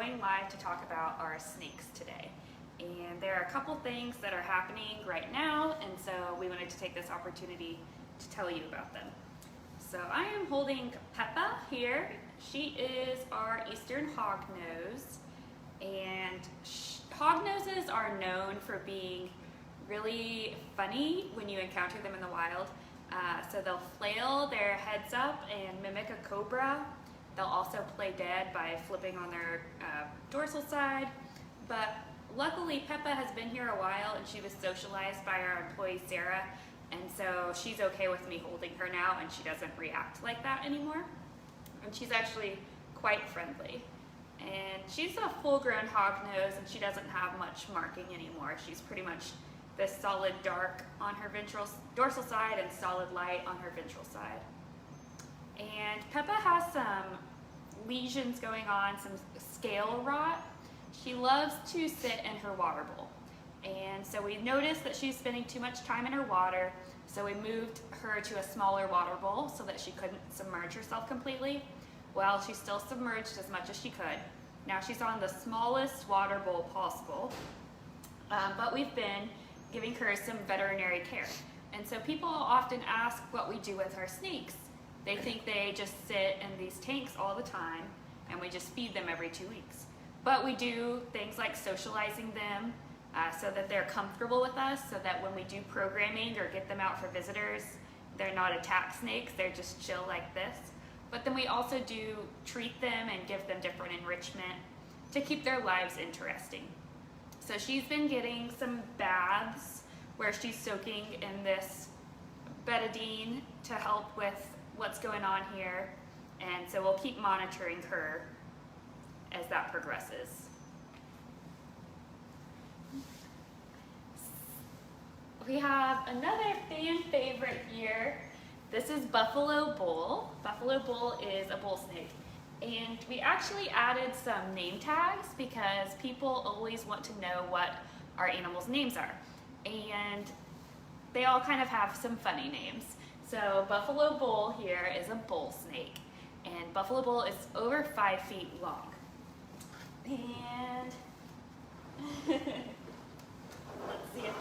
going live to talk about our snakes today. And there are a couple things that are happening right now, and so we wanted to take this opportunity to tell you about them. So I am holding Peppa here. She is our Eastern hognose, and hognoses are known for being really funny when you encounter them in the wild. So they'll flail their heads up and mimic a cobra. They'll also play dead by flipping on their dorsal side. But luckily Peppa has been here a while and she was socialized by our employee Sarah, and so she's okay with me holding her now and she doesn't react like that anymore. And she's actually quite friendly. And she's a full-grown hognose and she doesn't have much marking anymore. She's pretty much this solid dark on her dorsal side and solid light on her ventral side. And Peppa has some lesions going on, some scale rot. She loves to sit in her water bowl. And so we noticed that she's spending too much time in her water, so we moved her to a smaller water bowl so that she couldn't submerge herself completely. Well, she still submerged as much as she could. Now she's on the smallest water bowl possible, but we've been giving her some veterinary care. And so people often ask what we do with our snakes. They think they just sit in these tanks all the time and we just feed them every 2 weeks. But we do things like socializing them so that they're comfortable with us, so that when we do programming or get them out for visitors, they're not attack snakes, they're just chill like this. But then we also do treat them and give them different enrichment to keep their lives interesting. So she's been getting some baths where she's soaking in this betadine to help with what's going on here. And so we'll keep monitoring her as that progresses. We have another fan favorite here. This is Buffalo Bull. Buffalo Bull is a bull snake. And we actually added some name tags because people always want to know what our animals' names are. And they all kind of have some funny names. So Buffalo Bull here is a bull snake. And Buffalo Bull is over 5 feet long. And let's see it.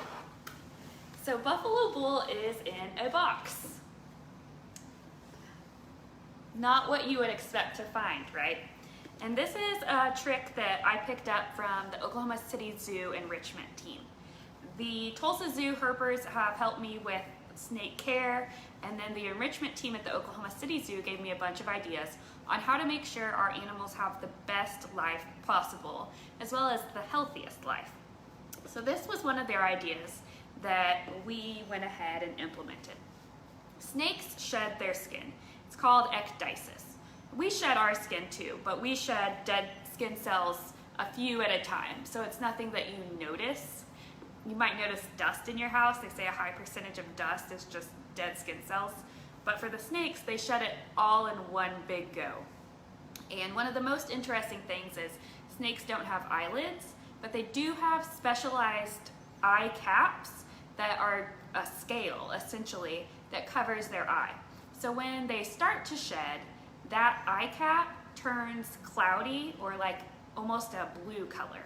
So Buffalo Bull is in a box. Not what you would expect to find, right? And this is a trick that I picked up from the Oklahoma City Zoo enrichment team. The Tulsa Zoo herpers have helped me with snake care, and then the enrichment team at the Oklahoma City Zoo gave me a bunch of ideas on how to make sure our animals have the best life possible, as well as the healthiest life. So this was one of their ideas that we went ahead and implemented. Snakes shed their skin. It's called ecdysis. We shed our skin too, but we shed dead skin cells a few at a time, so it's nothing that you notice. You might notice dust in your house. They say a high percentage of dust is just dead skin cells. But for the snakes, they shed it all in one big go. And one of the most interesting things is snakes don't have eyelids, but they do have specialized eye caps that are a scale, essentially, that covers their eye. So when they start to shed, that eye cap turns cloudy or like almost a blue color.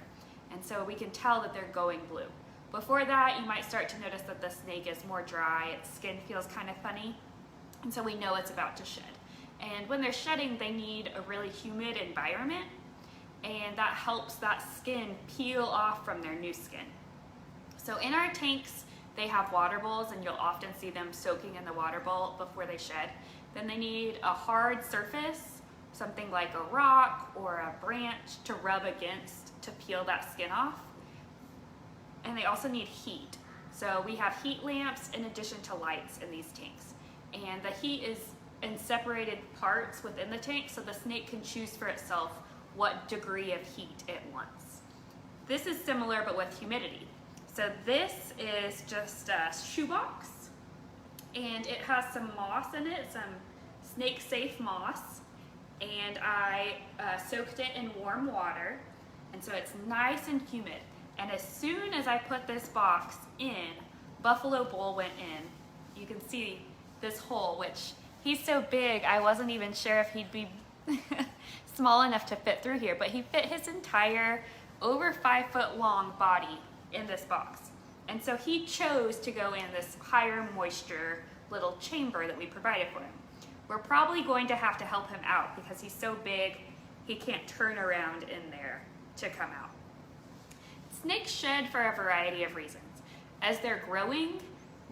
And so we can tell that they're going blue. Before that, you might start to notice that the snake is more dry, its skin feels kind of funny, and so we know it's about to shed. And when they're shedding, they need a really humid environment, and that helps that skin peel off from their new skin. So in our tanks, they have water bowls, and you'll often see them soaking in the water bowl before they shed. Then they need a hard surface, something like a rock or a branch to rub against to peel that skin off. And they also need heat. So we have heat lamps in addition to lights in these tanks. And the heat is in separated parts within the tank, so the snake can choose for itself what degree of heat it wants. This is similar but with humidity. So this is just a shoebox, and it has some moss in it, some snake-safe moss, and I soaked it in warm water, and so it's nice and humid. And as soon as I put this box in, Buffalo Bull went in. You can see this hole, which he's so big, I wasn't even sure if he'd be small enough to fit through here, but he fit his entire over 5-foot long body in this box. And so he chose to go in this higher moisture little chamber that we provided for him. We're probably going to have to help him out because he's so big, he can't turn around in there to come out. Snakes shed for a variety of reasons. As they're growing,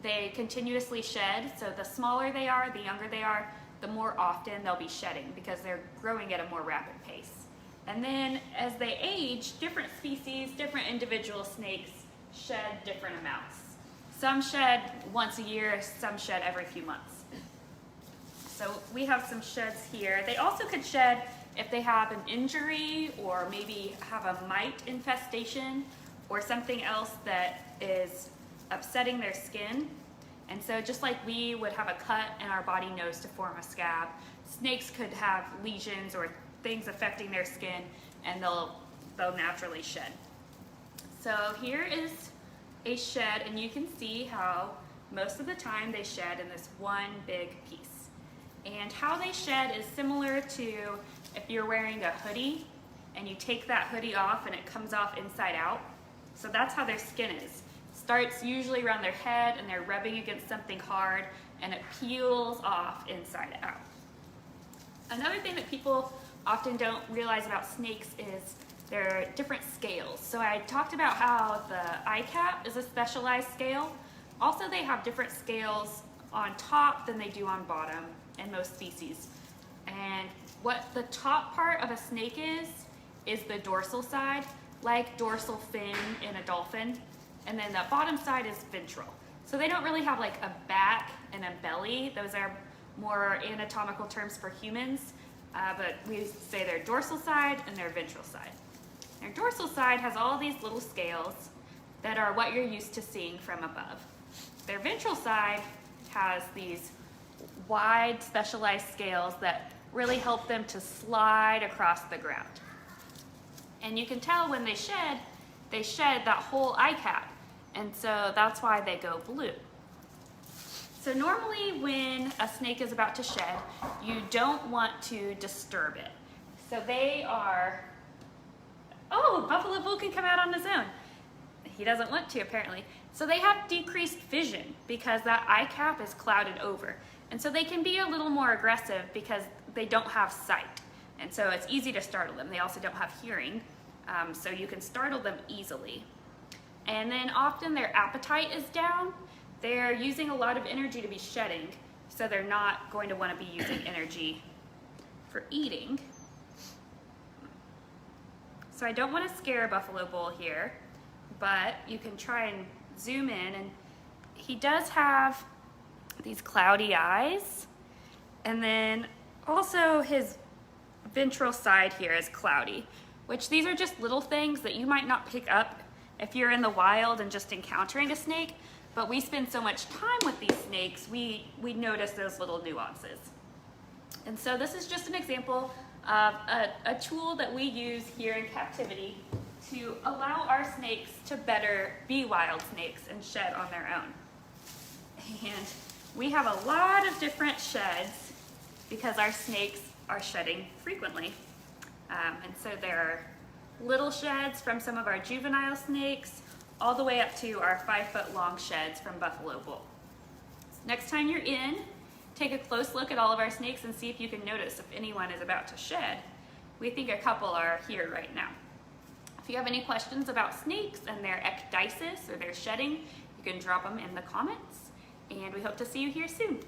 they continuously shed, so the smaller they are, the younger they are, the more often they'll be shedding because they're growing at a more rapid pace. And then as they age, different species, different individual snakes shed different amounts. Some shed once a year, some shed every few months. So we have some sheds here. They also could shed if they have an injury or maybe have a mite infestation or something else that is upsetting their skin. And so just like we would have a cut and our body knows to form a scab, snakes could have lesions or things affecting their skin and they'll naturally shed. So here is a shed, and you can see how most of the time they shed in this one big piece. And how they shed is similar to if you're wearing a hoodie and you take that hoodie off and it comes off inside out. So that's how their skin is. Starts usually around their head and they're rubbing against something hard and it peels off inside out. Another thing that people often don't realize about snakes is there are different scales. So I talked about how the ICAP is a specialized scale. Also, they have different scales on top than they do on bottom in most species. And what the top part of a snake is the dorsal side, like dorsal fin in a dolphin. And then the bottom side is ventral. So they don't really have like a back and a belly. Those are more anatomical terms for humans, but we say their dorsal side and their ventral side. Their dorsal side has all these little scales that are what you're used to seeing from above. Their ventral side has these wide specialized scales that really help them to slide across the ground. And you can tell when they shed that whole ICAP. And so that's why they go blue. So normally when a snake is about to shed, you don't want to disturb it. So they are, oh, Buffalo Bull can come out on his own. He doesn't want to apparently. So they have decreased vision because that ICAP is clouded over. And so they can be a little more aggressive because they don't have sight. And so it's easy to startle them. They also don't have hearing, so you can startle them easily. And then often their appetite is down. They're using a lot of energy to be shedding, so they're not going to want to be using energy for eating. So I don't want to scare a Buffalo Bull here, but you can try and zoom in, and he does have these cloudy eyes, and then also his ventral side here is cloudy, which these are just little things that you might not pick up if you're in the wild and just encountering a snake, but we spend so much time with these snakes, we notice those little nuances. And so this is just an example of a tool that we use here in captivity to allow our snakes to better be wild snakes and shed on their own. And we have a lot of different sheds because our snakes are shedding frequently. And so there are little sheds from some of our juvenile snakes, all the way up to our 5-foot long sheds from Buffalo Bull. Next time you're in, take a close look at all of our snakes and see if you can notice if anyone is about to shed. We think a couple are here right now. If you have any questions about snakes and their ecdysis or their shedding, you can drop them in the comments, and we hope to see you here soon.